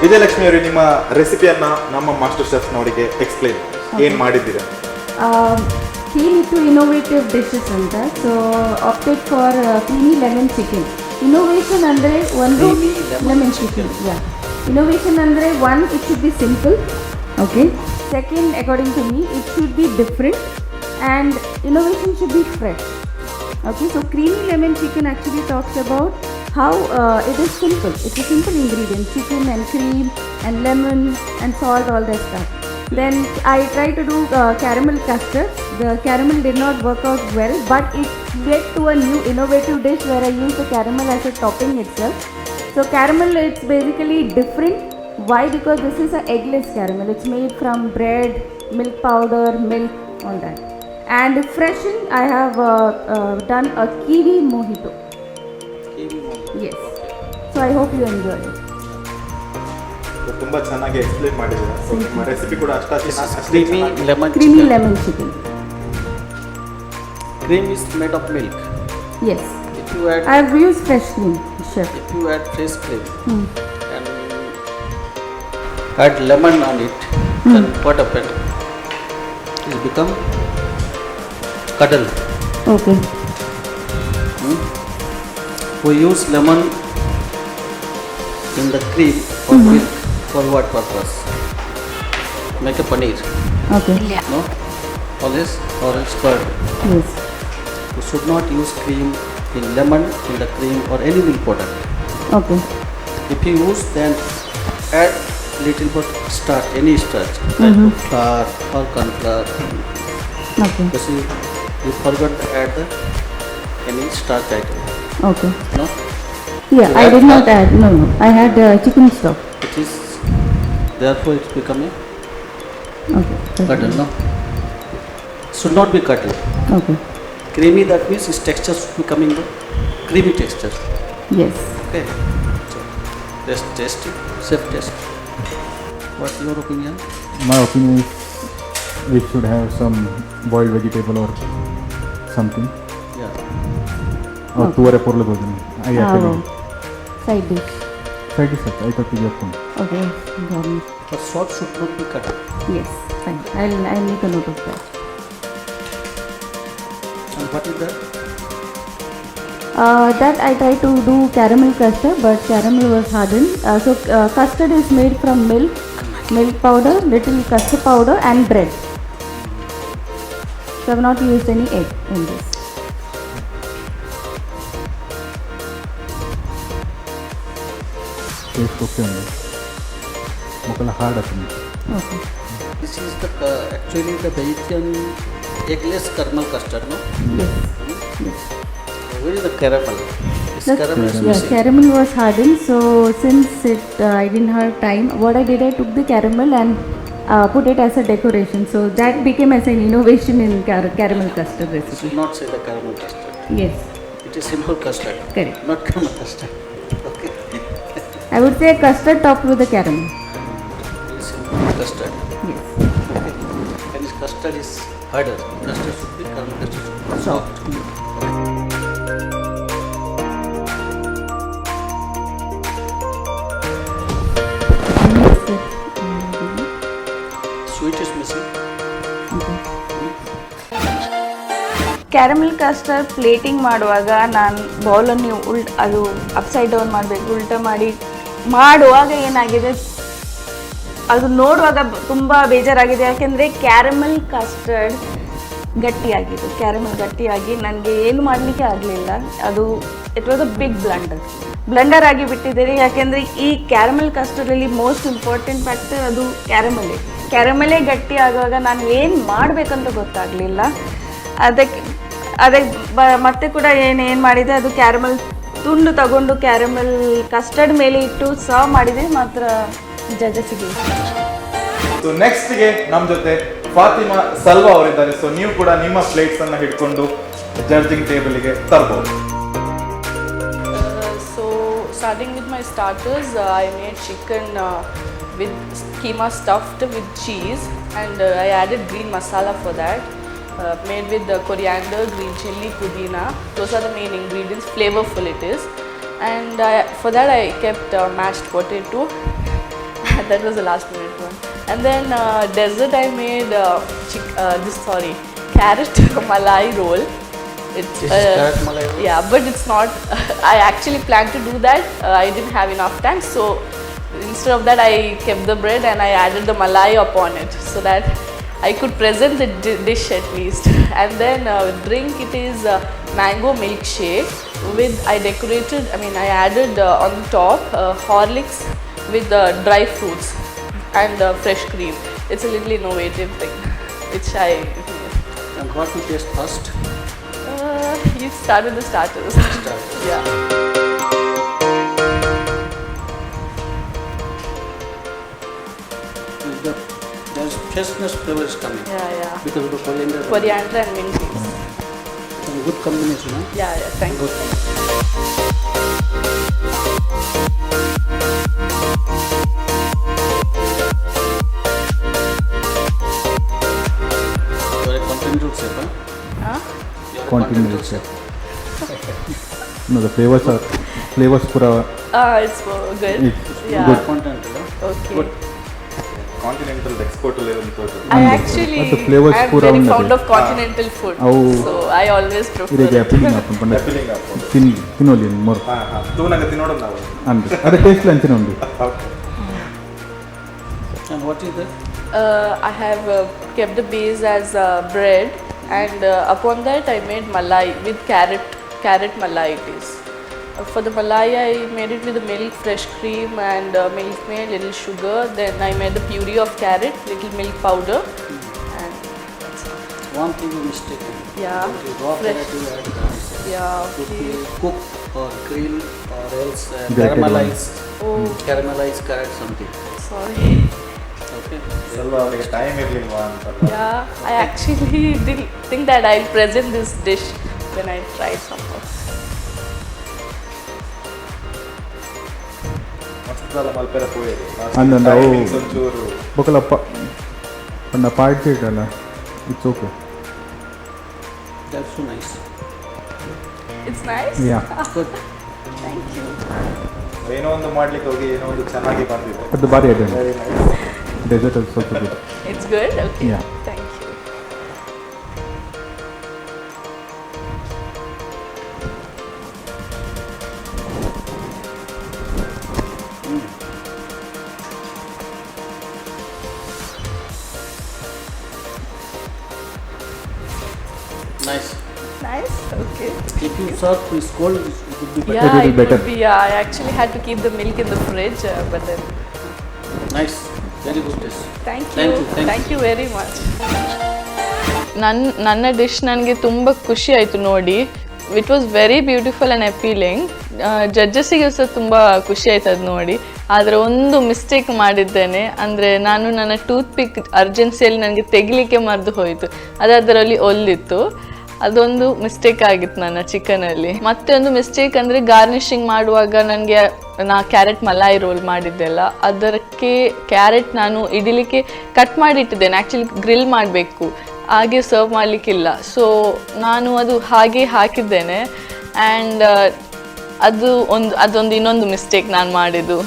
ವಿಜಯಲಕ್ಷ್ಮಿ ಅವರು ನಿಮ್ಮ ರೆಸಿಪಿಯನ್ನ ನಮ್ಮ ಮಾಸ್ಟರ್ ಶೆಫ್ನವರಿಗೆ ಎಕ್ಸ್ಪ್ಲೇನ್ ಏನು ಮಾಡಿದ್ದೀರಾ?
He need to innovative dishes ಅಂತ so opted for creamy lemon chicken. Innovation ಅಂದರೆ ಒಂದು ಲೆಮನ್ ಚಿಕನ್. ಇನೋವೇಷನ್ ಅಂದರೆ one it should be simple. Okay. Second according to me it should be different and innovation should be fresh. Okay, so creamy lemon chicken actually talks about how it is simple. It's a simple ingredient, chicken and cream and lemon and salt, all that stuff. Then I tried to do caramel custard. The caramel did not work out well, but it led to a new innovative dish where I used the caramel as a topping itself. So caramel, it's basically different. Why? Because this is a eggless caramel. It's made from bread, milk powder, milk, all that. And freshing, I have done a kiwi mojito. Yes. So I hope you enjoy it.
ತುಂಬಾ ಚೆನ್ನಾಗಿ explain ಮಾಡಿದ್ದೀರಾ. So ನಿಮ್ಮ recipe ಕೂಡ
Creamy lemon
Creamy
chicken.
lemon chicken.
Cream is made of milk.
Yes.
If you add
I have used fresh cream, chef.
if you add fresh cream and add lemon on it, then what happen? It become cuddle.
Okay.
We use lemon in the cream or milk for what purpose? Make a paneer.
Okay.
No? Always orange curd.
Yes.
You should not use cream in lemon in the cream or any milk product.
Okay.
If you use, then add little bit starch, any starch, like flour or corn flour.
Okay.
Because you forgot to add the any starch item.
Okay.
No,
Yeah,
You
I
add
did not
flour?
add. No, no. I had chicken stock.
it is therefore it's becoming
Okay.
curdle. No, should not be curdle.
Okay.
Creamy, that means its texture should be coming the creamy texture.
Yes.
Okay. So let's taste it. Safe taste. What's your opinion?
My opinion is we should have some boiled vegetable or something.
Yeah.
Or tuare porla godini. I actually
Side dish.
side dish. I thought you have
Okay. Got it.
The salt should not be cut.
Yes. Fine. I'll make a note of that.
And what is that?
That I tried to do caramel custard, but caramel was hardened. So custard is made from milk, milk powder, little custard powder, and bread. So I have not used any egg in this.
taste okay ఉంది. మొక్కల hard అవుతుంది.
Okay.
This is the actually the Belgian eggless caramel custard, no?
Yes. Yes.
Where is the caramel? This
That's-
caramel is
Yeah,
missing.
caramel was hardened. So since I didn't have time, what I did, I took the caramel and put it as a decoration. So that became as an innovation in caramel custard
You
recipe.
should not say the caramel custard.
Yes,
It is simple custard,
correct.
not caramel custard. Okay.
I would say custard topped with the caramel.
It is simple custard.
Yes.
Okay. And this custard is harder. Custard should be caramel custard should be soft.
Mix it.
Sweet is missing.
Caramel custard plating ಮಾಡುವಾಗ ನಾನು ಬೌಲನ್ನು ಅದು upside down ಮಾಡಬೇಕು, ಉಲ್ಟಾ ಮಾಡುವಾಗ ಏನಾಗಿದೆ, ಅದು ನೋಡುವಾಗ ತುಂಬ ಬೇಜಾರಾಗಿದೆ. ಯಾಕೆಂದರೆ ಕ್ಯಾರಮೆಲ್ ಕಸ್ಟರ್ಡ್ ಗಟ್ಟಿಯಾಗಿದೆ. ಕ್ಯಾರಮೆಲ್ ಗಟ್ಟಿಯಾಗಿ ನನಗೆ ಏನು ಮಾಡಲಿಕ್ಕೆ ಆಗಲಿಲ್ಲ. ಅದು it was a big blunder ಆಗಿ ಬಿಟ್ಟಿದ್ದೀರಿ. ಯಾಕೆಂದರೆ ಈ ಕ್ಯಾರಮೆಲ್ ಕಸ್ಟರ್ಡಲ್ಲಿ ಮೋಸ್ಟ್ ಇಂಪಾರ್ಟೆಂಟ್ ಫ್ಯಾಕ್ಟರ್ ಅದು ಕ್ಯಾರಮೆಲೇ ಗಟ್ಟಿ ಆಗುವಾಗ ನಾನು ಏನು ಮಾಡಬೇಕಂತ ಗೊತ್ತಾಗಲಿಲ್ಲ. ಅದಕ್ಕೆ ಮತ್ತೆ ಕೂಡ ಏನು ಮಾಡಿದೆ, ಅದು ಕ್ಯಾರಮೆಲ್ ತುಂಡು ತಗೊಂಡು ಕ್ಯಾರಮೆಲ್ ಕಸ್ಟರ್ಡ್ ಮೇಲೆ ಇಟ್ಟು ಸರ್ವ್ ಮಾಡಿದೆ, ಮಾತ್ರ ಜಜಸ್ಸಿಗೆ.
ಸೊ ನೆಕ್ಸ್ಟ್ಗೆ ನಮ್ಮ ಜೊತೆ ಫಾತಿಮಾ ಸಲ್ವಾ ಅವರಿದ್ದಾರೆ. ಸೊ ನೀವು ಕೂಡ ನಿಮ್ಮ ಪ್ಲೇಟ್ಸ್ ಅನ್ನ ಹಿಡ್ಕೊಂಡು ಜಡ್ಜಿಂಗ್ ಟೇಬಲ್ಗೆ ತರಬಹುದು.
So starting with my starters, I made chicken with keema stuffed with cheese, and I added green masala for that. Made with coriander, green chilli, pudina. Those are the main ingredients. Flavorful it is. And for that I kept mashed potato that was the last minute one. And then dessert I made carrot malai roll. It's
This is carrot malai roll?
Yeah, but it's not. I actually planned to do that. I didn't have enough time, so instead of that, I kept the bread and I added the malai upon it, so that I could present the dish at least. And then drink, it is mango milkshake with I added on the top Horlicks with dry fruits and fresh cream. It's a little innovative thing which I made.
And what you taste first?
You start with the starters. Yeah.
There's freshness flavor is coming.
Yeah.
Because of the coriander.
Coriander and mint leaves.
It's a good combination, huh?
Yeah, thank you.
You are a continental chef, huh?
Huh?
You are a
Continental chef. No, the flavors pura.
It's good.
It's
Yeah.
good.
Continental, huh?
Okay.
Good.
Continental export
I actually
the flavors
am
pura
very
unnadi.
fond of continental food,
Oh.
so I always prefer
ಇದಕ್ಕೆ
it.
appealing happen ಪಂಡ ತಿನ್ನೋಲಿ more
ತೂನಂಗ ತಿನ್ನೋಡು ನಾವು
ಅಂದ್ರೆ ಅದೇ taste ಅಂಚಿನ ಉಂಡು.
And what is that?
I have kept the base as bread, and upon that I made malai with carrot malai it is. For the malai I made it with the milk, fresh cream and milk maid, little sugar. Then I made the puree of carrot, little milk powder, and that's all.
One thing you mistaken.
Yeah.
Okay, raw
Fresh.
carrot you add.
Yeah,
Cook,
okay.
cook or grill or else
Grated
caramelize.
Oh,
Caramelize carrot something.
sorry.
Okay.
ಸ್ವಲ್ಪ ಅವನಿಗೆ time ಇರಲಿಲ್ವಾ ಅಂತ.
Yeah, I actually didn't think that I'll present this dish when I tried somehow.
ಮಸ್ತ್ ಮಲ್ಪೆರ ಪೋಯೇರಿ
ಅಂದಂದ ಅವು
ಒಂಚೂರು
ಬೊಕಲ ಪಂಡ party ಇಟ್ಟಲ್ಲ it's okay.
That's so nice.
It's nice.
Yeah
Good.
Thank you.
ಏನೋ ಒಂದು ಮಾಡ್ಲಿಕ್ಕೆ ಹೋಗಿ ಏನೋ ಒಂದು ಚೆನ್ನಾಗಿ ಬಂದಿದೆ.
ಅದು ಭಾರಿ ಇದೆ.
Very nice.
ಡೆಸರ್ಟ್ ಅದು ಸ್ವಲ್ಪ good.
It's good? Okay.
Yeah.
Thank you.
Nice.
Nice? Okay.
If you serve this cold, it would be better.
Yeah,
will be
it
better.
would be. Yeah, I actually had to keep the milk in the fridge, but then.
Nice. Very good dish.
Thank
Thank
you.
you, thank
Thank you very much. ನನ್ನ dish ನನಗೆ ತುಂಬ ಖುಷಿ ಆಯಿತು ನೋಡಿ. It was very beautiful and appealing. ಜಡ್ಜಸ್ಸಿಗೆ ಸಹ ತುಂಬ ಖುಷಿ ಆಯ್ತು ಅದು ನೋಡಿ. ಆದರೆ ಒಂದು ಮಿಸ್ಟೇಕ್ ಮಾಡಿದ್ದೇನೆ, ಅಂದರೆ ನಾನು ನನ್ನ ಟೂತ್ ಪಿಕ್ ಅರ್ಜೆನ್ಸಿಯಲ್ಲಿ ನನಗೆ ತೆಗಿಲಿಕ್ಕೆ ಮರೆದು ಹೋಯಿತು. ಅದರಲ್ಲಿ ಒಲ್ಲಿತ್ತು. ಅದೊಂದು ಮಿಸ್ಟೇಕ್ ಆಗಿತ್ತು ನನ್ನ ಚಿಕನಲ್ಲಿ. ಮತ್ತೆ ಒಂದು ಮಿಸ್ಟೇಕ್ ಅಂದರೆ ಗಾರ್ನಿಷಿಂಗ್ ಮಾಡುವಾಗ ನನಗೆ ಕ್ಯಾರೆಟ್ ಮಲಾಯಿ ರೋಲ್ ಮಾಡಿದ್ದೆಲ್ಲ, ಅದಕ್ಕೆ ಕ್ಯಾರೆಟ್ ನಾನು ಇಡಲಿಕ್ಕೆ ಕಟ್ ಮಾಡಿ ಇಟ್ಟಿದ್ದೇನೆ. ಆ್ಯಕ್ಚುಲಿ ಗ್ರಿಲ್ ಮಾಡಬೇಕು, ಹಾಗೆ ಸರ್ವ್ ಮಾಡಲಿಕ್ಕಿಲ್ಲ. ಸೊ ನಾನು ಅದು ಹಾಗೆ ಹಾಕಿದ್ದೇನೆ. ಆ್ಯಂಡ್ ಅದೊಂದು ಇನ್ನೊಂದು ಮಿಸ್ಟೇಕ್ ನಾನು ಮಾಡಿದ್ದು.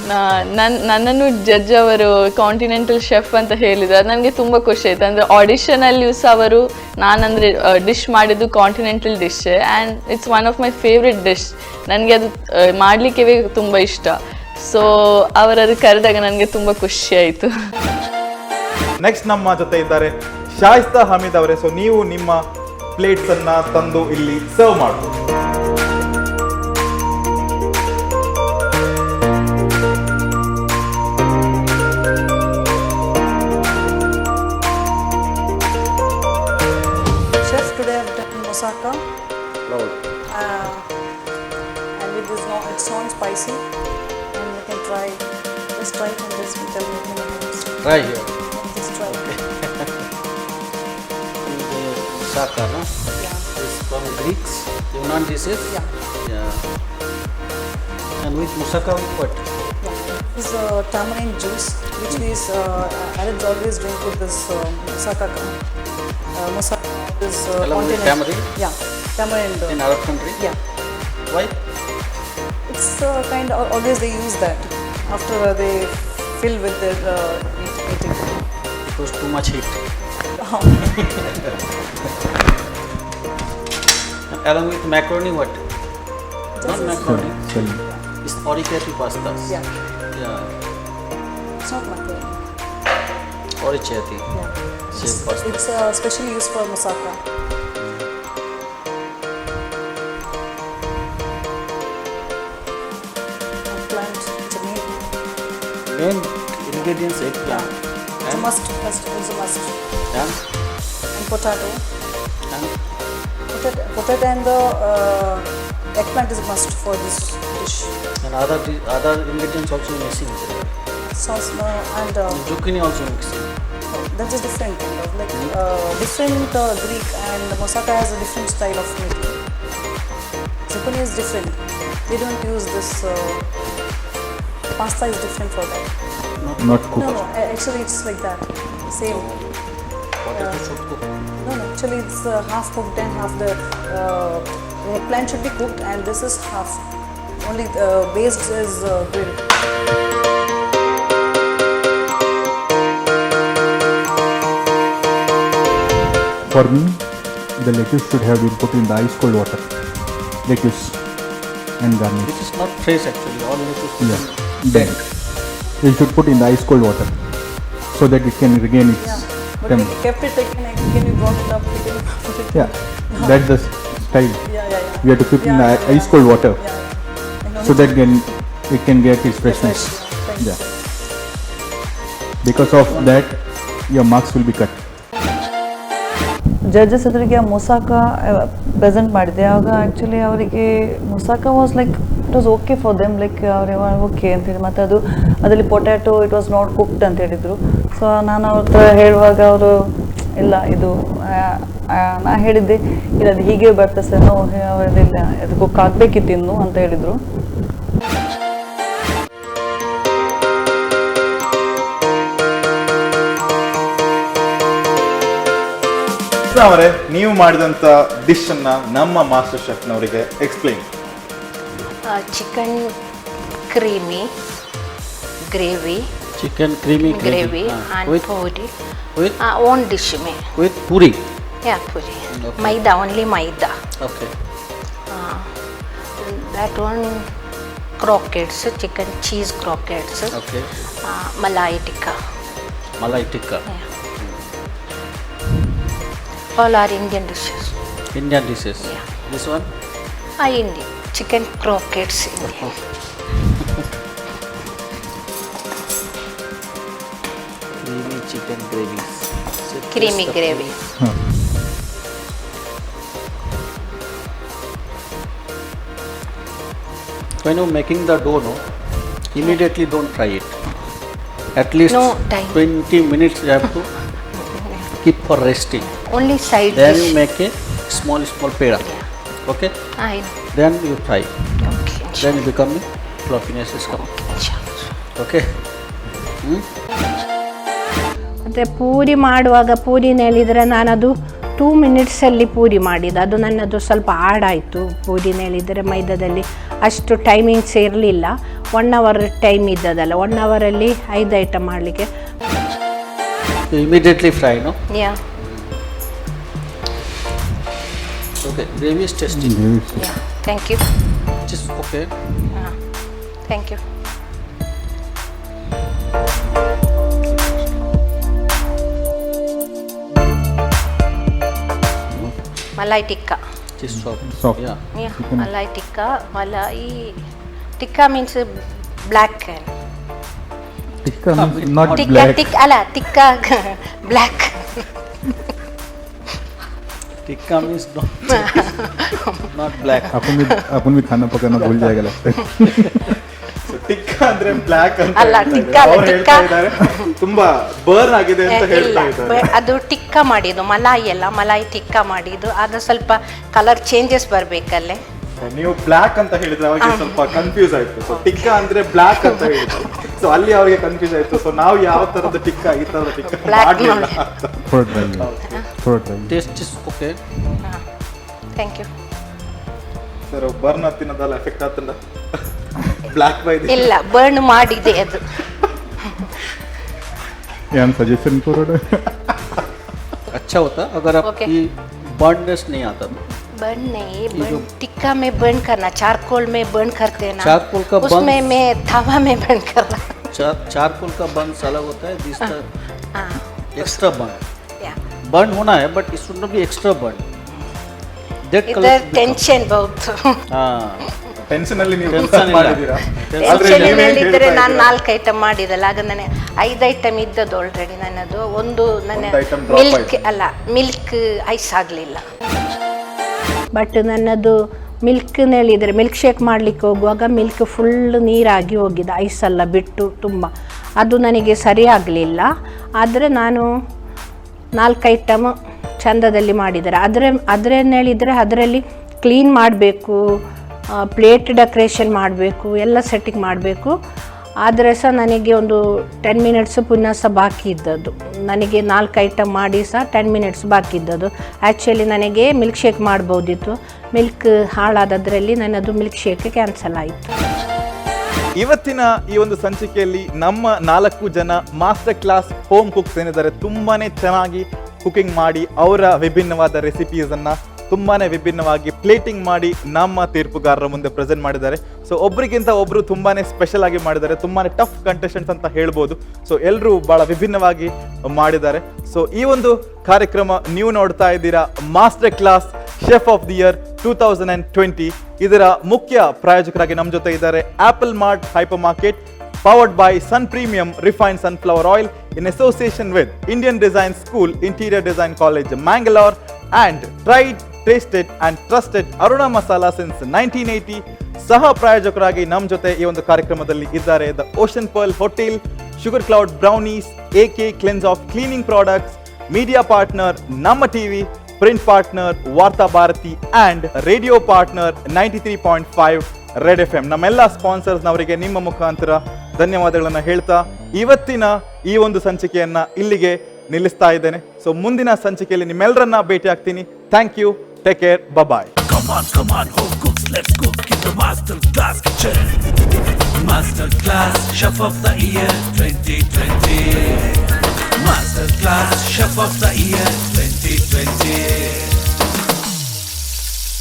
ನನ್ನನ್ನು ಜಡ್ಜ್ ಅವರು ಕಾಂಟಿನೆಂಟಲ್ ಶೆಫ್ ಅಂತ ಹೇಳಿದ್ರು. ಅದು ನನಗೆ ತುಂಬ ಖುಷಿ ಆಯಿತು. ಅಂದರೆ ಆಡಿಷನಲ್ಲಿಯೂ ಸಹ ಅವರು ನಾನಂದರೆ ಡಿಶ್ ಮಾಡಿದ್ದು continental dish, and it's one of my favourite dish. ನನಗೆ ಅದು ಮಾಡಲಿಕ್ಕೆ ತುಂಬ ಇಷ್ಟ. ಸೊ ಅವರದು ಕರೆದಾಗ ನನಗೆ ತುಂಬ ಖುಷಿ ಆಯಿತು.
ನೆಕ್ಸ್ಟ್ ನಮ್ಮ ಜೊತೆ ಇದ್ದಾರೆ ಶಾಯಿಸ್ತಾ ಹಮೀದ್ ಅವರೇ. ಸೊ ನೀವು ನಿಮ್ಮ ಪ್ಲೇಟ್ಸ್ ಅನ್ನ ತಂದು ಇಲ್ಲಿ ಸರ್ವ್ ಮಾಡ್ಬೋದು.
Chef, today I've done moussaka. And with this, it's not spicy. And you can try, just try it and just tell me how many minutes.
Try here.
Just try it.
Moussaka, no?
Yeah.
It's from Greeks. Yunan dishes? Yeah. And with moussaka with what?
Yeah. This is tamarind juice, which is Arabs always drink with this moussaka. Moussaka is
Along with tamarind?
Yeah, tamarind.
In Arab country?
Yeah.
Why?
It's kind of always they use that after they filled with their eating.
It was too much heat. And along with macaroni, what? Not macaroni.
Sorry.
It's oricchiati pastas.
Yeah.
Yeah.
It's not macaroni.
Oricchiati.
Yeah.
Same pasta.
It's specially used for moussaka. Eggplant, tomato.
Main ingredients eggplant.
It's a must. It's a must.
And
And potato.
and
Potato and the eggplant is a must for this dish.
and other ingredients also missing.
Sauce and
Zucchini also mixing.
that is different kind of like different Greek and moussaka has a different style of making. Zucchini is different. They don't use this. Pasta is different for that.
Not cooked.
No, actually it's like that. Same.
Potato should cook.
No, actually it's half cooked and half the eggplant should be cooked and this is half. Only base is grilled.
For me, the lettuce should have been put in the ice cold water. Lettuce and garnish.
Which is not fresh actually. All lettuce is
Yeah. Then you should put in the ice cold water so that it can regain its
But
temp.
we kept it like again we brought it up. We can put it.
Yeah, that's the style.
Yeah.
We have to keep in the ice cold water so that it can get its freshness. Yeah. Because of that, your marks will be cut.
Judges ಎದುರಿಗೆ moussaka present ಮಾಡಿದೆ ಆಗ actually ಅವರಿಗೆ moussaka was like it was okay for them like ಅವ್ರು okay ಅಂತೇಳಿ ಮತ್ತು ಅದರಲ್ಲಿ potato it was not cooked ಅಂತ ಹೇಳಿದರು ಸೊ ನಾನು ಅವ್ರ ಹತ್ರ ಹೇಳುವಾಗ ಅವರು ಇಲ್ಲ ಇದು ನಾ ಹೇಳಿದ್ದೆ ಇಲ್ಲ ಅದು ಹೀಗೆ ಬರ್ತದೆ ಸರ್ ನಾವು ಅವರಿಲ್ಲ ಅದು ಕುಕ್ ಆಗಬೇಕಿತ್ತು ಇನ್ನು ಅಂತ ಹೇಳಿದರು.
ಅವರೇ ನೀವು ಮಾಡಿದಂಥ ಡಿಶ್ ಅನ್ನ ನಮ್ಮ ಮಾಸ್ಟರ್ ಶೆಫ್ನವರಿಗೆ explain.
Chicken creamy gravy
chicken creamy
gravy and
with
puri.
with
Own dish में.
with puri.
Yeah, puri.
Okay.
Maida, only maida.
Okay.
That one croquettes, chicken cheese croquettes.
Okay.
Malai tikka.
Malai tikka.
Yeah. All are Indian dishes.
Indian dishes.
Yeah.
This one?
Indian. Chicken croquettes Indian.
Creamy chicken gravy.
Creamy gravy.
When you're making the dough, no, immediately don't try it. At least
No time.
20 minutes you have to keep for resting.
Only side
Then
dish.
you make a small peda.
Yeah.
Okay?
I know.
Then you fry.
Okay.
Then you become fluffiness is coming. Okay?
ಮತ್ತು ಪೂರಿ ಮಾಡುವಾಗ ಪೂರಿ ನೆಲಿದರೆ ನಾನದು 2 ಮಿನಿಟ್ಸಲ್ಲಿ ಪೂರಿ ಮಾಡಿದ್ದು. ಅದು ನನ್ನದು ಸ್ವಲ್ಪ ಆಡಾಯಿತು. ಪೂರಿ ನೆಲಿದರೆ ಮೈದಾದಲ್ಲಿ ಅಷ್ಟು timings ಇರಲಿಲ್ಲ. 1 hour time ಇದ್ದದಲ್ಲ, 1 ಅವರಲ್ಲಿ 5 item ಮಾಡಲಿಕ್ಕೆ.
You immediately fry, no?
Yeah
Okay. Gravy is tasty.
Yeah thank you.
Just okay.
ಹಾಂ thank you. Malai tikka.
Just soft.
Soft.
Yeah.
Yeah, malai tikka. Malai tikka means black.
Tikka means not
Tikka,
black.
tikka black.
Tikka means not black.
अपन भी खाना पकाना भूल जाएगा लगता है.
ಟಿಕ್ಕಾ ಅಂದ್ರೆ black ಅಂತ
ಅಲ್ಲ,
ಹೇಳ್ತಾ
ಟಿಕ್ಕಾ
ಇದ್ದಾರೆ.
ಅಲ್ಲ,
ಅವ್ರು ಹೇಳ್ತಾ ಇದ್ದಾರೆ ತುಂಬಾ ಬರ್ನ್ ಆಗಿದೆ ಅಂತ ಹೇಳ್ತಾ ಇದ್ದಾರೆ.
ಅದು ಟಿಕ್ಕ ಮಾಡಿದ್ದು ಮಲಾಯಿ ಅಲ್ಲ, ಮಲಾಯಿ ಟಿಕ್ಕ ಮಾಡಿದ್ದು. ಅದು ಸ್ವಲ್ಪ ಕಲರ್ ಚೇಂಜಸ್ ಬರಬೇಕಲ್ಲೇ.
ನೀವು ಬ್ಲ್ಯಾಕ್ ಅಂತ ಹೇಳಿದ್ರೆ ಅವಾಗ ಸ್ವಲ್ಪ ಕನ್ಫ್ಯೂಸ್ ಆಯ್ತು. ಸೊ ಟಿಕ್ಕಾ ಅಂದ್ರೆ ಬ್ಲ್ಯಾಕ್ ಅಂತ ಹೇಳಿದ್ರು. ಸೊ ಅಲ್ಲಿ ಅವ್ರಿಗೆ ಕನ್ಫ್ಯೂಸ್ ಆಯ್ತು. ಸೊ ನಾವು ಯಾವ ತರದ ಟಿಕ್ಕಾ ಈ ತರದ ಟಿಕ್ಕಾ
Black
ಮಾಡಲಿಲ್ಲ
ನೋಡಿ.
ಅಂತ.
थोड़ा try.
Taste is okay.
Thank you.
Sir burn ಹತ್ತಿನದಲ್ಲ ಎಫೆಕ್ಟ್ ಆಗ್ತಲ್ಲ ಬ್ಲ್ಯಾಕ್ ಬೈ
ಇಲ್ಲ, ಬರ್ನ್ ಮಾಡಿದೆ ಅದು.
यान सजेशन करो ना
अच्छा होता अगर आप
Okay.
ये बर्ननेस नहीं आता तो।
बर्न नहीं, बर्न टिक्का में बर्न करना, चारकोल में बर्न करते हैं ना,
चारकोल का burn-
उसमें मैं तवा में बर्न करना।
चारकोल का बर्न अलग होता है, दिस
हाँ,
एक्स्ट्रा बर्न।
या
बर्न होना है but it should not be extra burn. That
इधर टेंशन बहुत
हाँ
ಟೆನ್ಷನ್ ಅಲ್ಲಿ ನೀವು
Tension ಇಲ್ಲ.
ಮಾಡಿದ್ದೀರಾ ಆದ್ರೆ
ಟೆನ್ಷನ್
ನೀವೇನ್
ಇದ್ದರೆ
ಹೇಳ್ತಾ
ನಾನು
ಇದ್ದೀರಾ?
4 ಐಟಮ್ ಮಾಡಿದಲ್ಲ, ಆಗ ನಾನು 5 ಐಟಮ್ ಇದ್ದದ್ದು ಆಲ್ರೆಡಿ ನನ್ನದು. ಒಂದು ನನ್ನ
ಒಂದು item drop
ಮಿಲ್ಕ್ ಅಲ್ಲ, ಮಿಲ್ಕ್ ಐಸ್ ಆಗಲಿಲ್ಲ. ಬಟ್ ನನ್ನದು ಮಿಲ್ಕ್ ಹೇಳಿದರೆ ಮಿಲ್ಕ್ ಶೇಕ್ ಮಾಡಲಿಕ್ಕೆ ಹೋಗುವಾಗ ಮಿಲ್ಕ್ ಫುಲ್ ನೀರಾಗಿ ಹೋಗಿದೆ, ಐಸ್ ಎಲ್ಲ ಬಿಟ್ಟು ತುಂಬ. ಅದು ನನಗೆ ಸರಿ ಆಗಲಿಲ್ಲ. ಆದರೆ ನಾನು 4 ಐಟಮ್ ಚಂದದಲ್ಲಿ ಮಾಡಿದ್ದಾರೆ. ಅದರೇನು ಹೇಳಿದರೆ ಅದರಲ್ಲಿ ಕ್ಲೀನ್ ಮಾಡಬೇಕು, ಪ್ಲೇಟ್ ಡೆಕೋರೇಷನ್ ಮಾಡಬೇಕು, ಎಲ್ಲ ಸೆಟ್ಟಿಂಗ್ ಮಾಡಬೇಕು. ಆದರೆ ಸಹ ನನಗೆ ಒಂದು 10 ಮಿನಿಟ್ಸ್ ಪುನಃ ಸಹ ಬಾಕಿ ಇದ್ದದ್ದು. ನನಗೆ 4 ಐಟಮ್ ಮಾಡಿ ಸಹ 10 ಮಿನಿಟ್ಸ್ ಬಾಕಿ ಇದ್ದದ್ದು. ಆ್ಯಕ್ಚುಲಿ ನನಗೆ ಮಿಲ್ಕ್ ಶೇಕ್ ಮಾಡ್ಬೋದಿತ್ತು, ಮಿಲ್ಕ್ ಹಾಳಾದದ್ರಲ್ಲಿ ನನ್ನದು ಮಿಲ್ಕ್ ಶೇಕ್ ಕ್ಯಾನ್ಸಲ್ ಆಯಿತು.
ಇವತ್ತಿನ ಈ ಒಂದು ಸಂಚಿಕೆಯಲ್ಲಿ ನಮ್ಮ 4 ಜನ ಮಾಸ್ಟರ್ ಕ್ಲಾಸ್ ಹೋಮ್ ಕುಕ್ಸ್ ಏನಿದ್ದಾರೆ ತುಂಬಾನೇ ಚೆನ್ನಾಗಿ ಕುಕಿಂಗ್ ಮಾಡಿ ಅವರ ವಿಭಿನ್ನವಾದ ರೆಸಿಪೀಸ್ ಅನ್ನ ತುಂಬಾನೇ ವಿಭಿನ್ನವಾಗಿ ಪ್ಲೇಟಿಂಗ್ ಮಾಡಿ ನಮ್ಮ ತೀರ್ಪುಗಾರರ ಮುಂದೆ ಪ್ರೆಸೆಂಟ್ ಮಾಡಿದ್ದಾರೆ. ಸೊ ಒಬ್ರಿಗಿಂತ ಒಬ್ರು ತುಂಬಾನೇ ಸ್ಪೆಷಲ್ ಆಗಿ ಮಾಡಿದ್ದಾರೆ, ತುಂಬಾನೇ ಟಫ್ ಕಂಟೆಸ್ಟೆಂಟ್ಸ್ ಅಂತ ಹೇಳ್ಬೋದು. ಸೊ ಎಲ್ಲರೂ ಬಹಳ ವಿಭಿನ್ನವಾಗಿ ಮಾಡಿದ್ದಾರೆ. ಸೊ ಈ ಒಂದು ಕಾರ್ಯಕ್ರಮ ನೀವು ನೋಡ್ತಾ ಇದ್ದೀರಾ master class chef of the year 2020. ಇದರ ಮುಖ್ಯ ಪ್ರಾಯೋಜಕರಾಗಿ ನಮ್ಮ ಜೊತೆ ಇದ್ದಾರೆ Apple mart hyper market, powered by Sun Premium Refined Sunflower Oil in association with Indian Design School, Interior Design College, Mangalore, and tried, tasted and trusted Aruna Masala since 1980. ಸಹ ಪ್ರಾಯೋಜಕರಾಗಿ ನಮ್ಮ ಜೊತೆ ಈ ಒಂದು ಕಾರ್ಯಕ್ರಮದಲ್ಲಿ ಇದ್ದಾರೆ the Ocean Pearl hotel, Sugar Cloud brownies, AK cleanse of cleaning products, media partner ನಮ್ಮ TV, print partner Varta Bharati and radio partner 93.5 red FM. ನಮ್ಮೆಲ್ಲ ಸ್ಪಾನ್ಸರ್ಸ್ನವರಿಗೆ ನಿಮ್ಮ ಮುಖಾಂತರ ಧನ್ಯವಾದಗಳನ್ನು ಹೇಳ್ತಾ ಇವತ್ತಿನ ಈ ಒಂದು ಸಂಚಿಕೆಯನ್ನ ಇಲ್ಲಿಗೆ ನಿಲ್ಲಿಸ್ತಾ ಇದ್ದೇನೆ. ಸೊ ಮುಂದಿನ ಸಂಚಿಕೆಯಲ್ಲಿ ನಿಮ್ಮೆಲ್ಲರನ್ನ ಭೇಟಿ ಆಗ್ತೀನಿ. Thank you, take care, bye.
Come on, home cooks, let's cook in the Master Class kitchen. Master Class Chef of the Year 2020. Master Class Chef of the Year 2020.